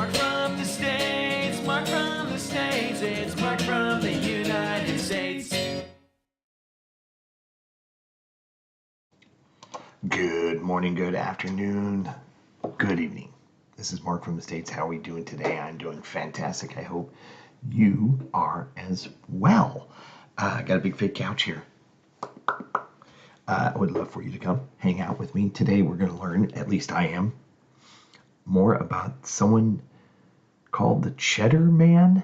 Mark from the States, Mark from the States, it's Mark from the United States. Good morning, good afternoon, good evening. This is Mark from the States. How are we doing today? I'm doing fantastic. I hope you are as well. I got a big fake couch here. I would love for you to come hang out with me. Today we're going to learn, at least I am, more about someone called the Cheddar Man.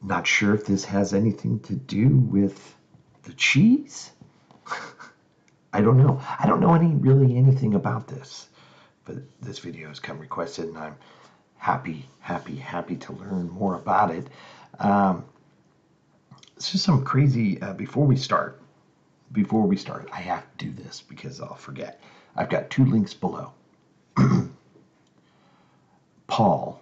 Not sure if this has anything to do with the cheese. I don't know. I don't know really anything about this, but this video has come requested, and I'm happy to learn more about it. It's just some crazy. Before we start, I have to do this because I'll forget. I've got 2 links below. Paul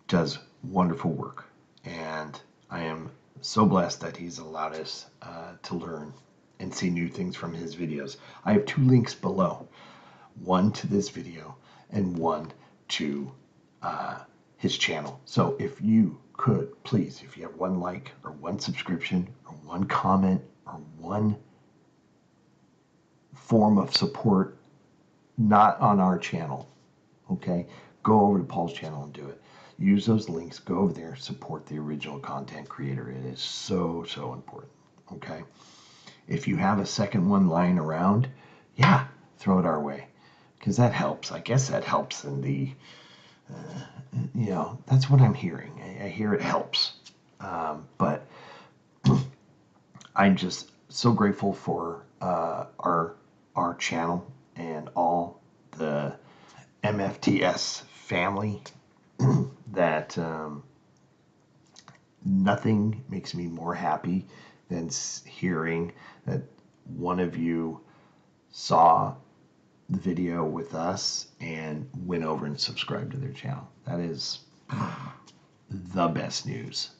does wonderful work, and I am so blessed that he's allowed us to learn and see new things from his videos. I have 2 links below, one to this video and one to his channel. So if you could, please, if you have 1 like or 1 subscription or 1 comment or 1 form of support, not on our channel, okay, go over to Paul's channel and do it. Use those links, go over there, support the original content creator. It is so important, okay? If you have a second one lying around, yeah, throw it our way, because that helps. I guess that helps in the, that's what I'm hearing. I hear it helps. But I'm just so grateful for our channel and all the MFTS family that nothing makes me more happy than hearing that one of you saw the video with us and went over and subscribed to their channel. That is the best news.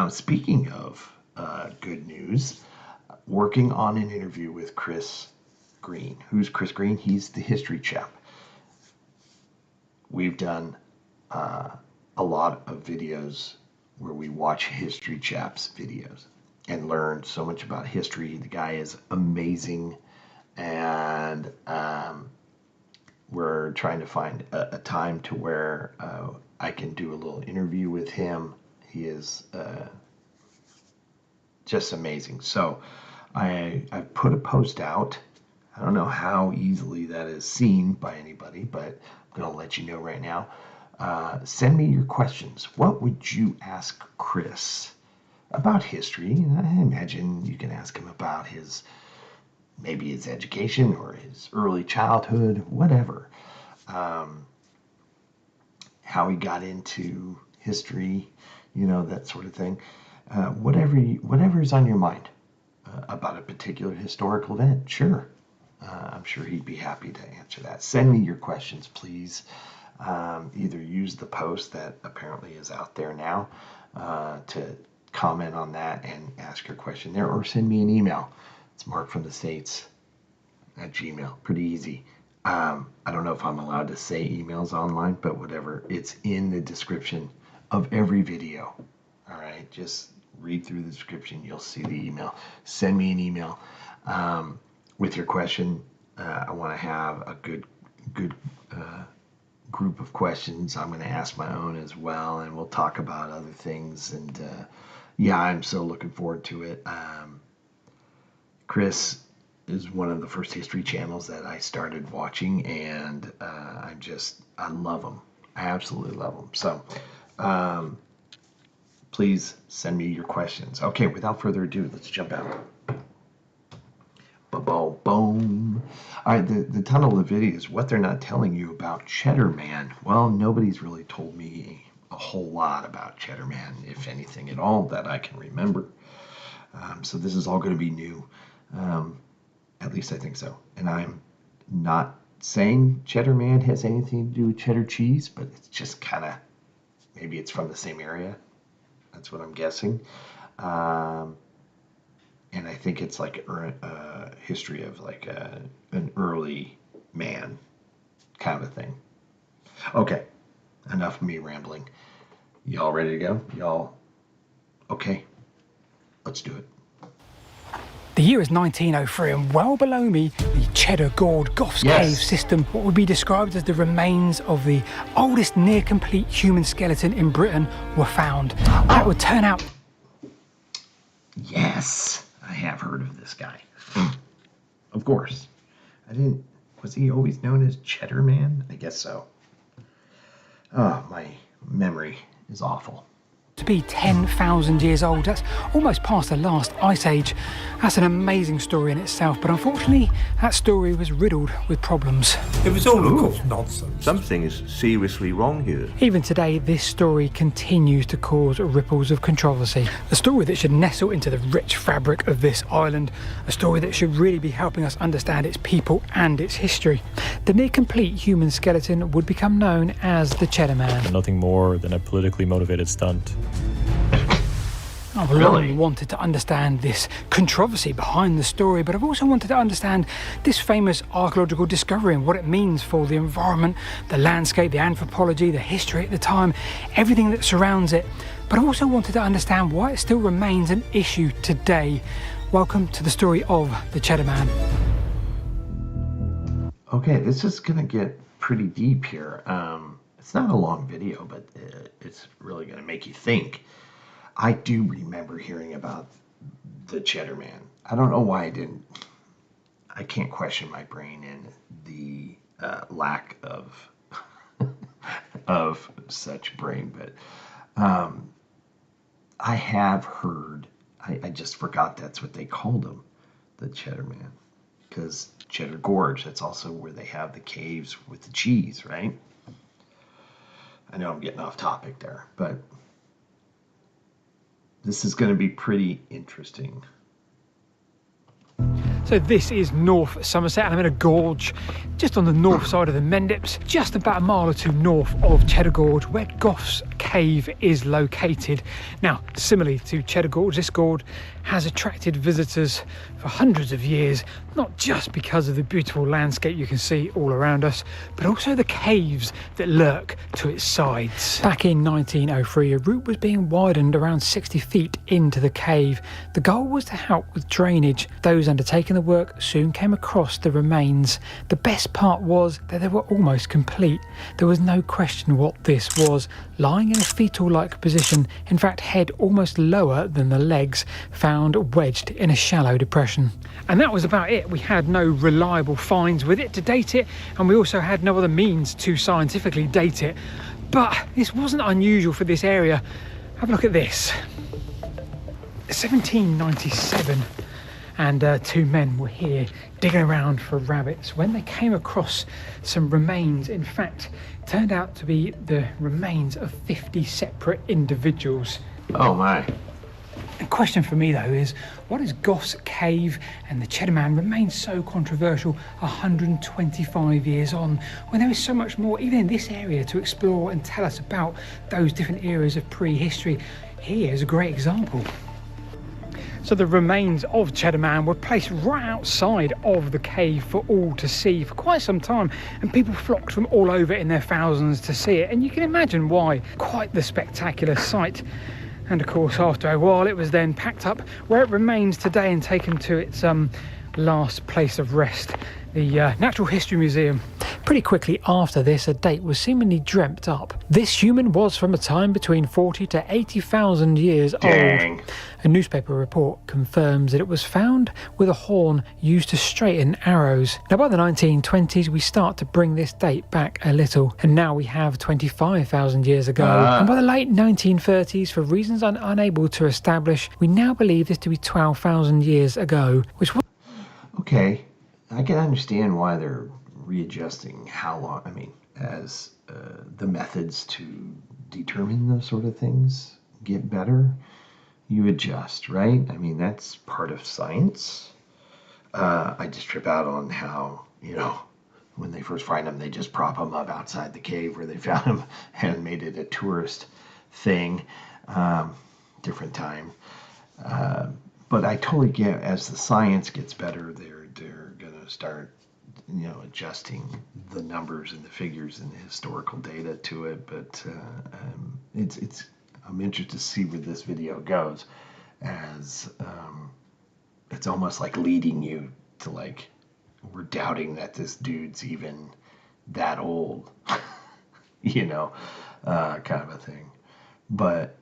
Speaking of good news, working on an interview with Chris Green. Who's Chris Green? He's the history chap. We've done a lot of videos where we watch history chaps videos and learn so much about history. The guy is amazing, and we're trying to find a time to where I can do a little interview with him. He is just amazing. So I put a post out. I don't know how easily that is seen by anybody, but I'm going to let you know right now. Send me your questions. What would you ask Chris about history? I imagine you can ask him about maybe his education or his early childhood, whatever. How he got into history, that sort of thing. Whatever is on your mind about a particular historical event, sure. I'm sure he'd be happy to answer that. Send me your questions, please. Either use the post that apparently is out there now to comment on that and ask your question there, or send me an email. It's markfromthestates@gmail. Pretty easy. I don't know if I'm allowed to say emails online, but whatever. It's in the description of every video. All right, just read through the description. You'll see the email. Send me an email with your question. I want to have a good group of questions. I'm going to ask my own as well, and we'll talk about other things. And yeah, I'm so looking forward to it. Chris is one of the first history channels that I started watching, and I love him. I absolutely love him. So please send me your questions. Okay, without further ado, let's jump out. Boom. All right, the title of the video is What They're Not Telling You About Cheddar Man. Well, nobody's really told me a whole lot about Cheddar Man, if anything at all, that I can remember. So this is all going to be new. At least I think so. And I'm not saying Cheddar Man has anything to do with cheddar cheese, but it's just kind of, maybe it's from the same area. That's what I'm guessing. And I think it's like a history of like an early man kind of a thing. Okay, enough of me rambling. Y'all ready to go? Y'all, okay, let's do it. The year is 1903, and well below me, the Cheddar Gorge Goff's Cave system, what would be described as the remains of the oldest near-complete human skeleton in Britain, were found. That would turn out... Yes, I have heard of this guy. Of course. Was he always known as Cheddar Man? I guess so. Oh, my memory is awful. To be 10,000 years old. That's almost past the last ice age. That's an amazing story in itself, but unfortunately that story was riddled with problems. It was all, of course, nonsense. Something is seriously wrong here. Even today, this story continues to cause ripples of controversy. A story that should nestle into the rich fabric of this island. A story that should really be helping us understand its people and its history. The near-complete human skeleton would become known as the Cheddar Man. Nothing more than a politically motivated stunt. I've long wanted to understand this controversy behind the story, but I've also wanted to understand this famous archaeological discovery and what it means for the environment, the landscape, the anthropology, the history at the time, everything that surrounds it. But I've also wanted to understand why it still remains an issue today. Welcome to the story of the Cheddar Man. Okay, this is going to get pretty deep here. It's not a long video, but it's really going to make you think. I do remember hearing about the Cheddar Man. I don't know why I can't question my brain and the lack of of such brain, but I have heard, I just forgot that's what they called him, the Cheddar Man, because Cheddar Gorge, that's also where they have the caves with the cheese, right? I know I'm getting off topic there, but this is going to be pretty interesting. So this is North Somerset, and I'm in a gorge just on the north side of the Mendips, just about a mile or two north of Cheddar Gorge, where Goff's Cave is located. Now, similarly to Cheddar Gorge, this gorge has attracted visitors for hundreds of years, not just because of the beautiful landscape you can see all around us, but also the caves that lurk to its sides. Back in 1903, a route was being widened around 60 feet into the cave. The goal was to help with drainage. Those undertaking the work soon came across the remains. The best part was that they were almost complete. There was no question what this was. Lying in a fetal-like position, in fact head almost lower than the legs, found wedged in a shallow depression. And that was about it. We had no reliable finds with it to date it, and we also had no other means to scientifically date it. But this wasn't unusual for this area. Have a look at this. 1797. And two men were here digging around for rabbits when they came across some remains. In fact, it turned out to be the remains of 50 separate individuals. Oh my. The question for me though is, why does Goff's Cave and the Cheddar Man remain so controversial 125 years on, when there is so much more even in this area to explore and tell us about those different eras of prehistory? Here is a great example. So the remains of Cheddar Man were placed right outside of the cave for all to see for quite some time, and people flocked from all over in their thousands to see it, and you can imagine why. Quite the spectacular sight. And of course, after a while, it was then packed up where it remains today and taken to its last place of rest, the Natural History Museum. Pretty quickly after this, a date was seemingly dreamt up. This human was from a time between 40 to 80,000 years old. A newspaper report confirms that it was found with a horn used to straighten arrows. Now, by the 1920s, we start to bring this date back a little, and now we have 25,000 years ago. And by the late 1930s, for reasons I'm unable to establish, we now believe this to be 12,000 years ago, which was... Okay, I can understand why they're readjusting how long, as the methods to determine those sort of things get better, you adjust, right? That's part of science. I just trip out on how, when they first find them, they just prop them up outside the cave where they found them and made it a tourist thing. Different time. But I totally get, as the science gets better, they're going to start adjusting the numbers and the figures and the historical data to it. But I'm interested to see where this video goes, as it's almost like leading you to like, we're doubting that this dude's even that old, kind of a thing. But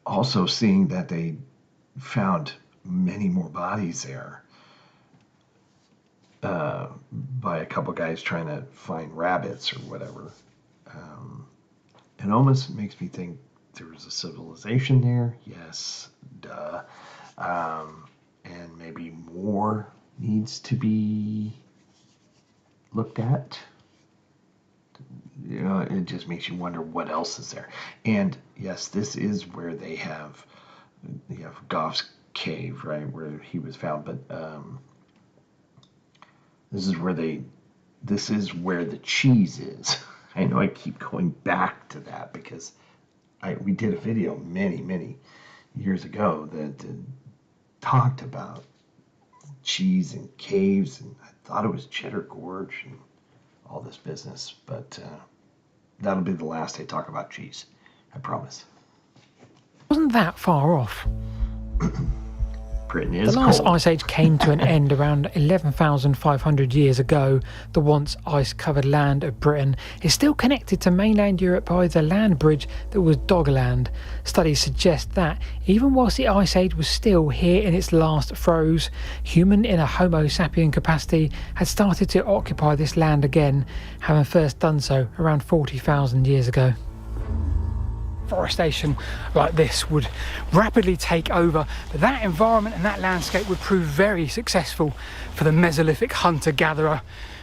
also seeing that they found many more bodies there by a couple guys trying to find rabbits or whatever. It almost makes me think there was a civilization there. Yes, duh. And maybe more needs to be looked at. It just makes you wonder what else is there. And yes, this is where they have Goff's cave, right, where he was found. But this is where the cheese is. I know I keep going back to that because we did a video many years ago that talked about cheese and caves, and I thought it was Cheddar Gorge and all this business, but that'll be the last I talk about cheese, I promise. Wasn't that far off. Britain is The last cold. ice age came to an end around 11,500 years ago. The once ice-covered land of Britain is still connected to mainland Europe by the land bridge that was Doggerland. Studies suggest that, even whilst the ice age was still here in its last throes, human in a Homo sapien capacity had started to occupy this land again, having first done so around 40,000 years ago. Forestation like this would rapidly take over, but that environment and that landscape would prove very successful for the Mesolithic hunter-gatherer,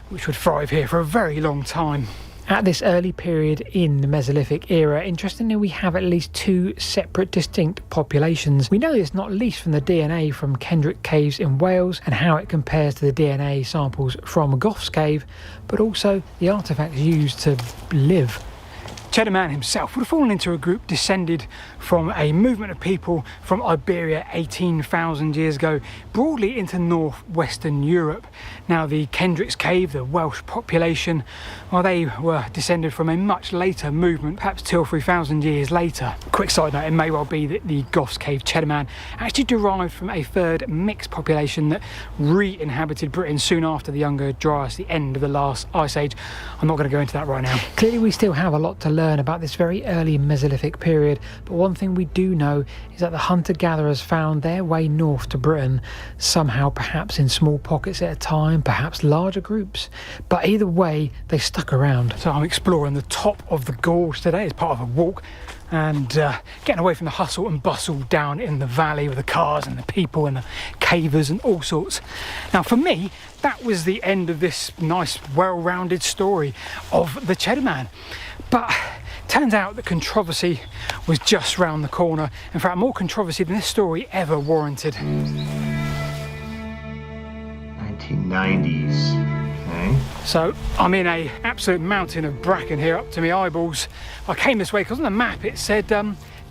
which would thrive here for a very long time. At this early period in the Mesolithic era, interestingly, we have at least two separate distinct populations. We know this not least from the DNA from Kendrick Caves in Wales and how it compares to the DNA samples from Goff's Cave, but also the artefacts used to live. Cheddar Man himself would have fallen into a group descended from a movement of people from Iberia 18,000 years ago, broadly into northwestern Europe. Now the Kendrick's Cave, the Welsh population, well, they were descended from a much later movement, perhaps 2,000 or 3,000 years later. Quick side note, it may well be that the Goff's Cave Cheddar Man actually derived from a third mixed population that re-inhabited Britain soon after the Younger Dryas, the end of the last ice age. I'm not going to go into that right now. Clearly we still have a lot to learn about this very early Mesolithic period, but one thing we do know is that the hunter-gatherers found their way north to Britain, somehow perhaps in small pockets at a time, perhaps larger groups, but either way they stuck around. So I'm exploring the top of the gorge today as part of a walk and getting away from the hustle and bustle down in the valley with the cars and the people and the cavers and all sorts. Now for me, that was the end of this nice well-rounded story of the Cheddar Man. But turns out that controversy was just round the corner. In fact, more controversy than this story ever warranted. 1990s. Okay. So I'm in a absolute mountain of bracken here up to my eyeballs. I came this way because on the map it said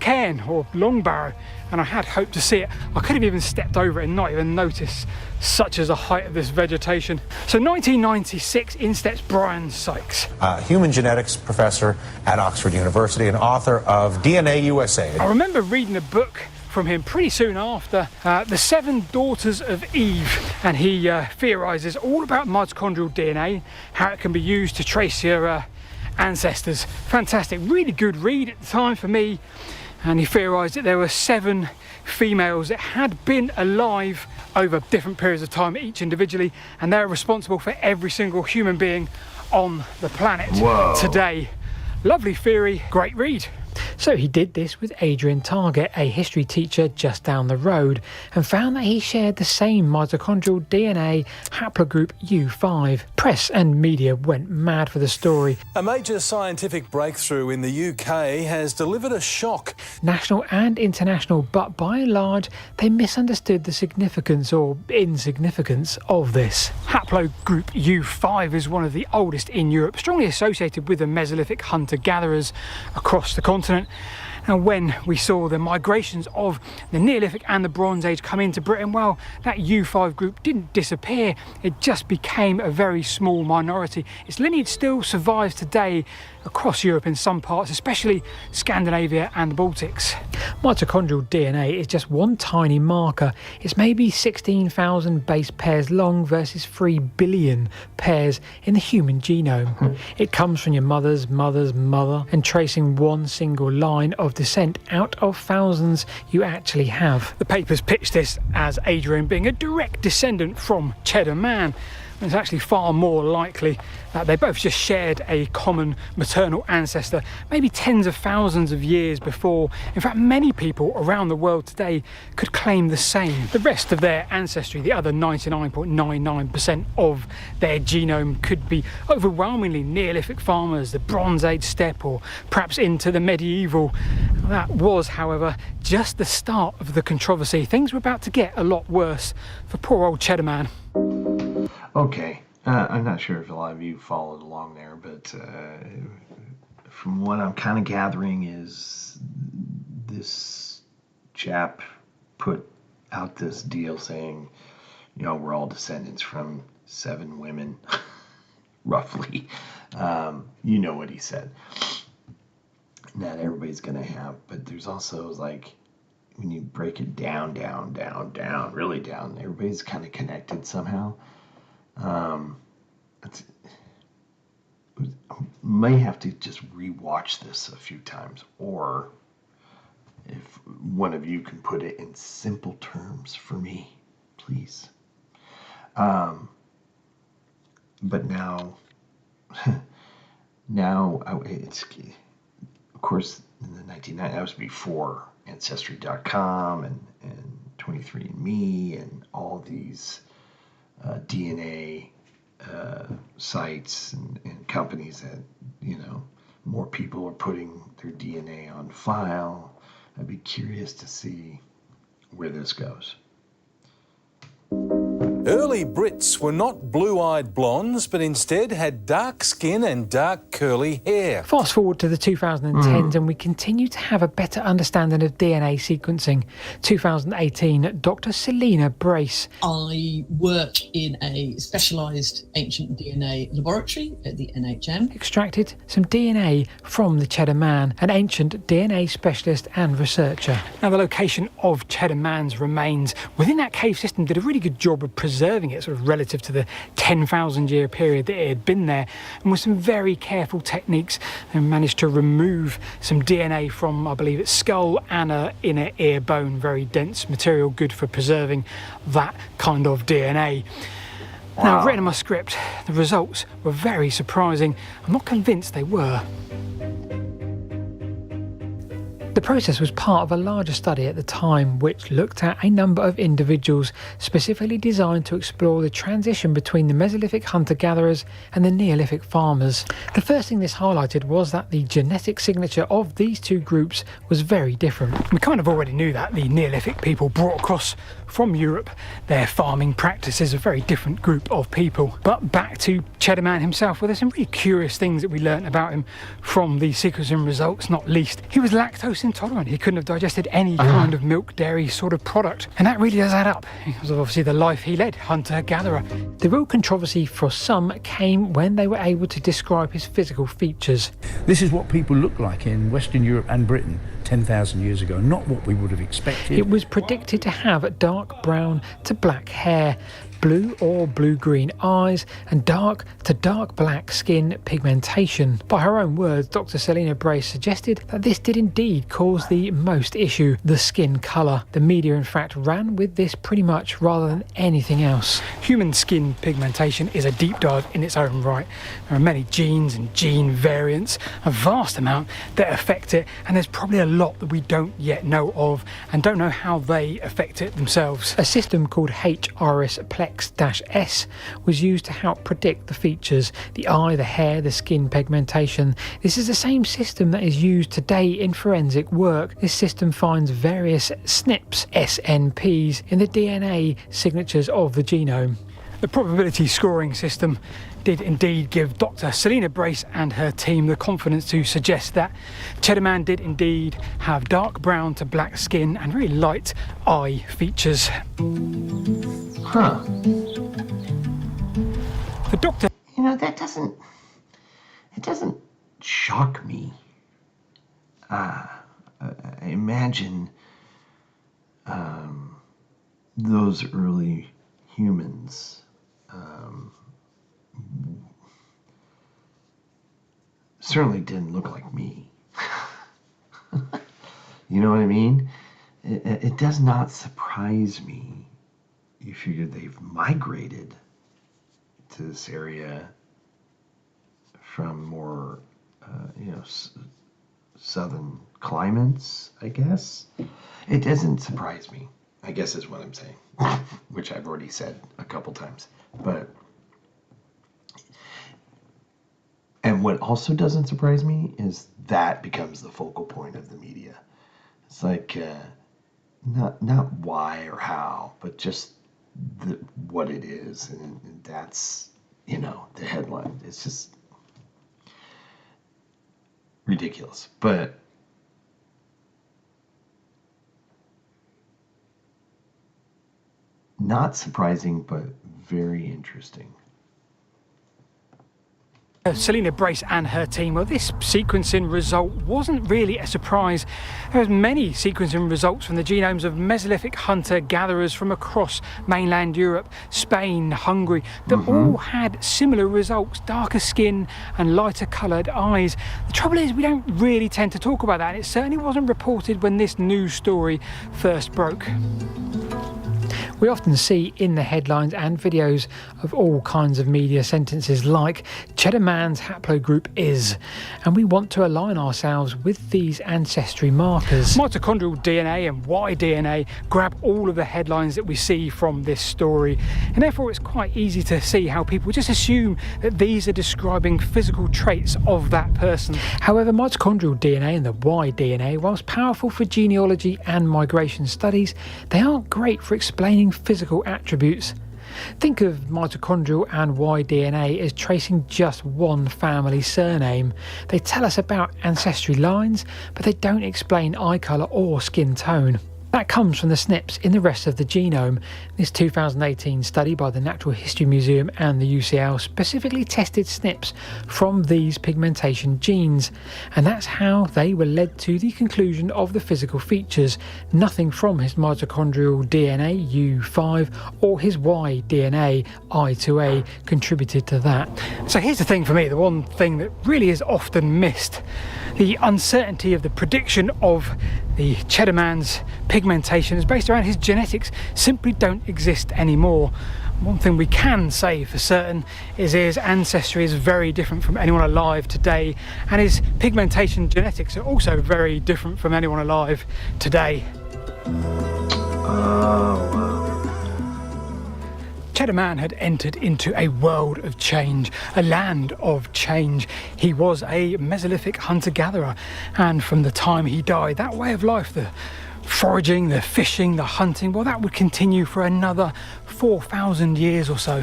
Cairn or Longbarrow, and I had hoped to see it. I could have even stepped over it and not even noticed, such as the height of this vegetation. So 1996, in steps Brian Sykes. Human genetics professor at Oxford University and author of DNA USA. I remember reading a book from him pretty soon after, The Seven Daughters of Eve, and he theorises all about mitochondrial DNA, how it can be used to trace your ancestors. Fantastic, really good read at the time for me. And he theorised that there were 7 females that had been alive over different periods of time, each individually, and they're responsible for every single human being on the planet today. Lovely theory, great read. So he did this with Adrian Target, a history teacher just down the road, and found that he shared the same mitochondrial DNA haplogroup U5. Press and media went mad for the story. A major scientific breakthrough in the UK has delivered a shock. National and international, but by and large, they misunderstood the significance or insignificance of this. Haplogroup U5 is one of the oldest in Europe, strongly associated with the Mesolithic hunter-gatherers across the continent. And when we saw the migrations of the Neolithic and the Bronze Age come into Britain, well, that U5 group didn't disappear, it just became a very small minority. Its lineage still survives today across Europe in some parts, especially Scandinavia and the Baltics. Mitochondrial DNA is just one tiny marker. It's maybe 16,000 base pairs long versus 3 billion pairs in the human genome. It comes from your mother's mother's mother, and tracing one single line of descent out of thousands you actually have. The papers pitch this as Adrian being a direct descendant from Cheddar Man. It's actually far more likely that they both just shared a common maternal ancestor, maybe tens of thousands of years before. In fact, many people around the world today could claim the same. The rest of their ancestry, the other 99.99% of their genome, could be overwhelmingly Neolithic farmers, the Bronze Age steppe, or perhaps into the medieval. That was, however, just the start of the controversy. Things were about to get a lot worse for poor old Cheddar Man. Okay, I'm not sure if a lot of you followed along there, but from what I'm kind of gathering is this chap put out this deal saying, you know, we're all descendants from 7 women, roughly. You know what he said. Not everybody's going to have, but there's also, like, when you break it down, really down, everybody's kind of connected somehow. I may have to just rewatch this a few times, or if one of you can put it in simple terms for me, please. But now it's, of course, in the 1990s, that was before Ancestry.com and 23andMe and all these DNA sites and companies that, you know, more people are putting their DNA on file. I'd be curious to see where this goes. Early Brits were not blue-eyed blondes, but instead had dark skin and dark curly hair. Fast forward to the 2010s and we continue to have a better understanding of DNA sequencing. 2018, Dr. Selina Brace. I work in a specialised ancient DNA laboratory at the NHM. Extracted some DNA from the Cheddar Man, an ancient DNA specialist and researcher. Now, the location of Cheddar Man's remains within that cave system did a really good job of preserving it sort of relative to the 10,000 year period that it had been there, and with some very careful techniques they managed to remove some DNA from, I believe, its skull and an inner ear bone, very dense material, good for preserving that kind of DNA. Wow. Now, I've written in my script, the results were very surprising. I'm not convinced they were. The process was part of a larger study at the time which looked at a number of individuals specifically designed to explore the transition between the Mesolithic hunter-gatherers and the Neolithic farmers. The first thing this highlighted was that the genetic signature of these two groups was very different. We kind of already knew that the Neolithic people brought across from Europe their farming practices, a very different group of people. But back to Cheddar Man himself, well, there's some really curious things that we learned about him from the sequencing results, not least he was lactose intolerant. He couldn't have digested any kind of milk, dairy sort of product, and that really does add up because of obviously the life he led, hunter-gatherer. The real controversy for some came when they were able to describe his physical features. This is what people looked like in Western Europe and Britain 10,000 years ago, not what we would have expected. It was predicted to have dark brown to black hair, blue or blue-green eyes, and dark to dark black skin pigmentation. By her own words, Dr. Selina Brace suggested that this did indeed cause the most issue, the skin colour. The media in fact ran with this pretty much rather than anything else. Human skin pigmentation is a deep dive in its own right. There are many genes and gene variants, a vast amount that affect it, and there's probably a lot that we don't yet know of and don't know how they affect it themselves. A system called HRS-Plex-S was used to help predict the features, the eye, the hair, the skin pigmentation. This is the same system that is used today in forensic work. This system finds various SNPs, SNPs, in the DNA signatures of the genome. The probability scoring system did indeed give Dr. Selina Brace and her team the confidence to suggest that Cheddar Man did indeed have dark brown to black skin and very light eye features. Huh. The doctor... You know, it doesn't shock me. I imagine those early humans certainly didn't look like me. You know what I mean? It does not surprise me. You figure they've migrated to this area from more, southern climates, I guess. It doesn't surprise me, I guess is what I'm saying, which I've already said a couple times. And what also doesn't surprise me is that becomes the focal point of the media. It's like, not why or how, but just what it is. And that's, the headline. It's just ridiculous. But not surprising, but very interesting. Selina Brace and her team, well, this sequencing result wasn't really a surprise. There was many sequencing results from the genomes of Mesolithic hunter-gatherers from across mainland Europe, Spain, Hungary, that all had similar results, darker skin and lighter coloured eyes. The trouble is, we don't really tend to talk about that, and it certainly wasn't reported when this news story first broke. We often see in the headlines and videos of all kinds of media sentences like Cheddar Man's haplogroup is, and we want to align ourselves with these ancestry markers. Mitochondrial DNA and Y-DNA grab all of the headlines that we see from this story, and therefore it's quite easy to see how people just assume that these are describing physical traits of that person. However, mitochondrial DNA and the Y-DNA, whilst powerful for genealogy and migration studies, they aren't great for explaining physical attributes. Think of mitochondrial and Y-DNA as tracing just one family surname. They tell us about ancestry lines, but they don't explain eye colour or skin tone. That comes from the SNPs in the rest of the genome. This 2018 study by the Natural History Museum and the UCL specifically tested SNPs from these pigmentation genes, and that's how they were led to the conclusion of the physical features. Nothing from his mitochondrial DNA U5 or his Y DNA I2A contributed to that. So here's the thing for me, the one thing that really is often missed: the uncertainty of the prediction of the Cheddar Man's pigmentation is based around his genetics simply don't exist anymore. One thing we can say for certain is his ancestry is very different from anyone alive today, and his pigmentation genetics are also very different from anyone alive today. Oh, wow. Cheddar Man had entered into a world of change, a land of change. He was a Mesolithic hunter-gatherer, and from the time he died, that way of life, the foraging, the fishing, the hunting, well, that would continue for another 4,000 years or so,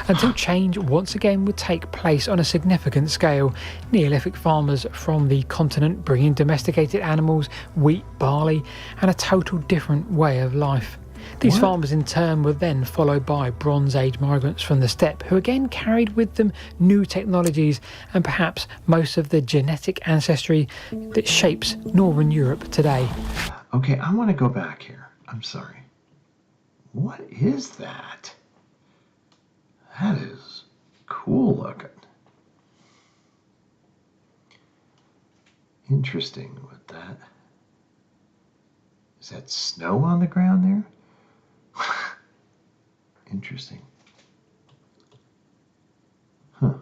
until change once again would take place on a significant scale. Neolithic farmers from the continent bringing domesticated animals, wheat, barley, and a total different way of life. These farmers in turn were then followed by Bronze Age migrants from the steppe, who again carried with them new technologies and perhaps most of the genetic ancestry that shapes Northern Europe today. Okay, I want to go back here. I'm sorry. What is that? That is cool looking. Interesting with that. Is that snow on the ground there? Interesting. Huh.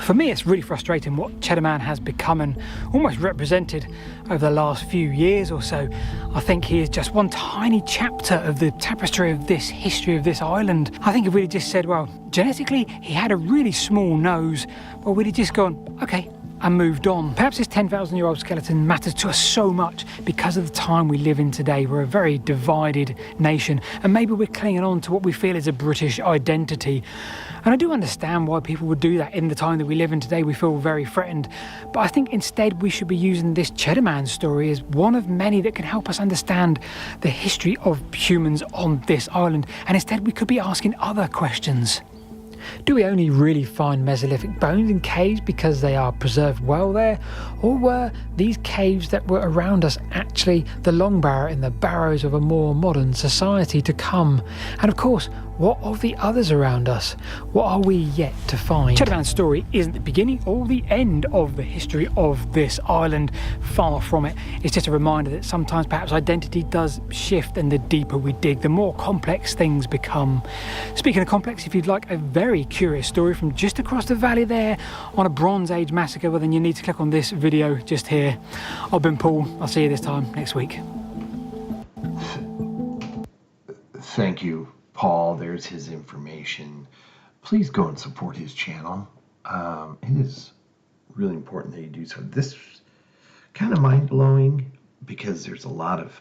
For me, it's really frustrating what Cheddar Man has become and almost represented over the last few years or so. I think he is just one tiny chapter of the tapestry of this history of this island. I think if we'd just said, well, genetically, he had a really small nose, well, we'd have just gone, okay, and moved on. Perhaps this 10,000-year-old skeleton matters to us so much because of the time we live in today. We're a very divided nation, and maybe we're clinging on to what we feel is a British identity. And I do understand why people would do that in the time that we live in today. We feel very threatened. But I think instead we should be using this Cheddar Man story as one of many that can help us understand the history of humans on this island. And instead we could be asking other questions. Do we only really find Mesolithic bones in caves because they are preserved well there? Or were these caves that were around us actually the long barrow in the barrows of a more modern society to come? And of course, what of the others around us? What are we yet to find? Cheddar Man's story isn't the beginning or the end of the history of this island. Far from it. It's just a reminder that sometimes perhaps identity does shift, and the deeper we dig, the more complex things become. Speaking of complex, if you'd like a very curious story from just across the valley there on a Bronze Age massacre, well then you need to click on this video just here. I've been Paul. I'll see you this time next week. Thank you, Paul. There's his information. Please go and support his channel. It is really important that you do so. This is kind of mind-blowing because there's a lot of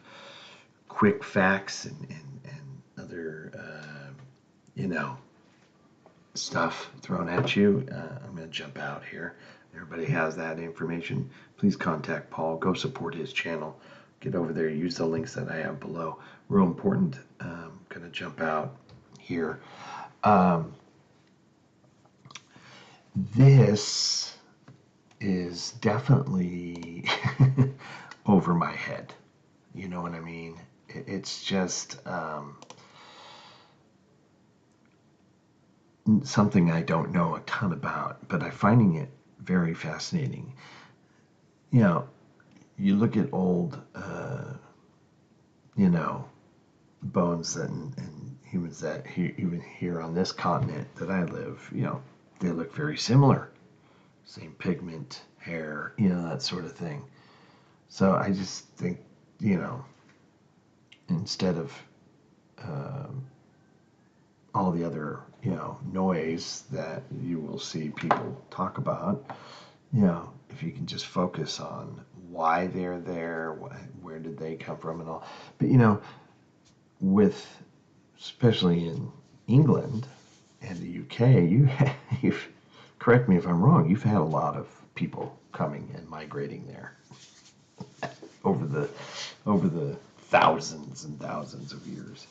quick facts and other, stuff thrown at you. I'm going to jump out here. Everybody has that information. Please contact Paul. Go support his channel. Get over there. Use the links that I have below. Real important. Going to jump out here. This is definitely over my head. You know what I mean? It's just something I don't know a ton about, but I'm finding it very fascinating. You know, you look at old, bones and humans that even here on this continent that I live, they look very similar. Same pigment, hair, that sort of thing. So I just think, instead of all the other, noise that you will see people talk about, if you can just focus on why they're there, where did they come from and all. But, with, especially in England and the UK, you've, correct me if I'm wrong, you've had a lot of people coming and migrating there over the thousands and thousands of years.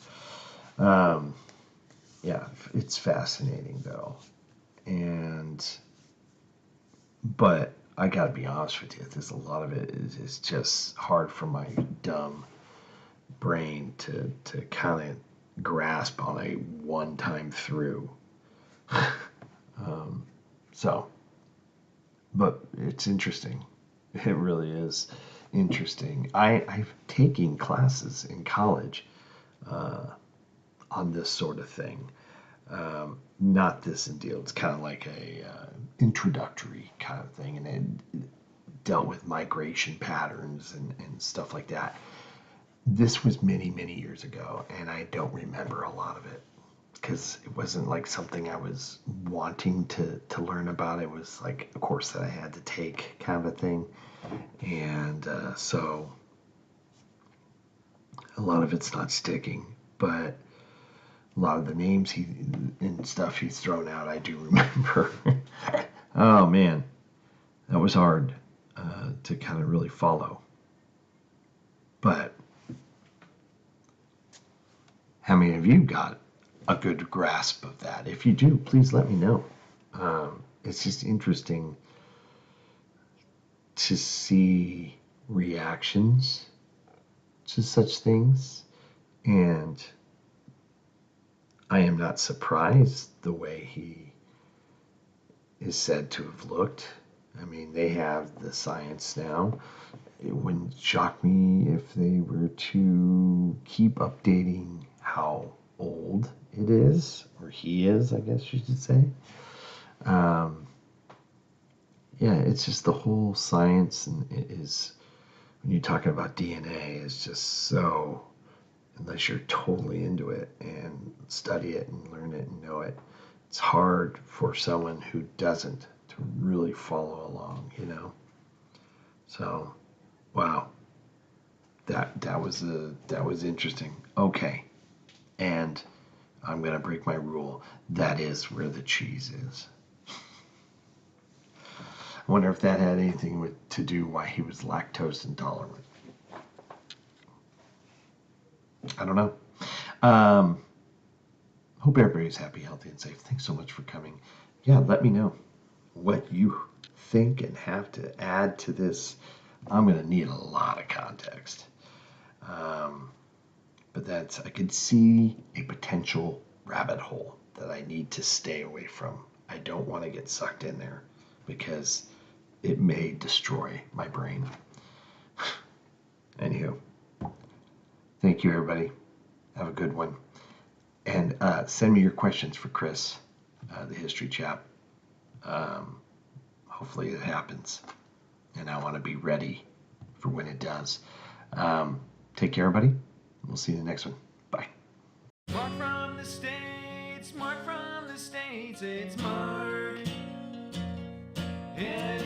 Yeah, it's fascinating though. But I gotta be honest with you, there's a lot of it is just hard for my dumb brain to kind of grasp on a one-time through. But it's interesting. It really is interesting. I've taken classes in college on this sort of thing. Not this in deal. It's kind of like a introductory kind of thing, and it dealt with migration patterns and stuff like that. This was many, many years ago, and I don't remember a lot of it because it wasn't like something I was wanting to learn about. It was like a course that I had to take kind of a thing. And so a lot of it's not sticking, but a lot of the names and stuff he's thrown out, I do remember. Oh man, that was hard to kind of really follow. But how many of you got a good grasp of that? If you do, please let me know. It's just interesting to see reactions to such things, and I am not surprised the way he is said to have looked. I mean, they have the science now. It wouldn't shock me if they were to keep updating how old it is, or he is, I guess you should say. Yeah, it's just the whole science, and it is, when you're talking about DNA, it's just so, unless you're totally into it and study it and learn it and know it, it's hard for someone who doesn't to really follow along, So, wow, that was interesting. Okay, and I'm gonna break my rule. That is where the cheese is. I wonder if that had anything to do why he was lactose intolerant. I don't know. Hope everybody's happy, healthy, and safe. Thanks so much for coming. Yeah, let me know what you think and have to add to this. I'm going to need a lot of context. But I could see a potential rabbit hole that I need to stay away from. I don't want to get sucked in there because it may destroy my brain. Anywho, thank you, everybody. Have a good one. And send me your questions for Chris, the history chap. Hopefully it happens. And I want to be ready for when it does. Take care, everybody. We'll see you in the next one. Bye. Mark from the States, Mark from the States, it's Mark. And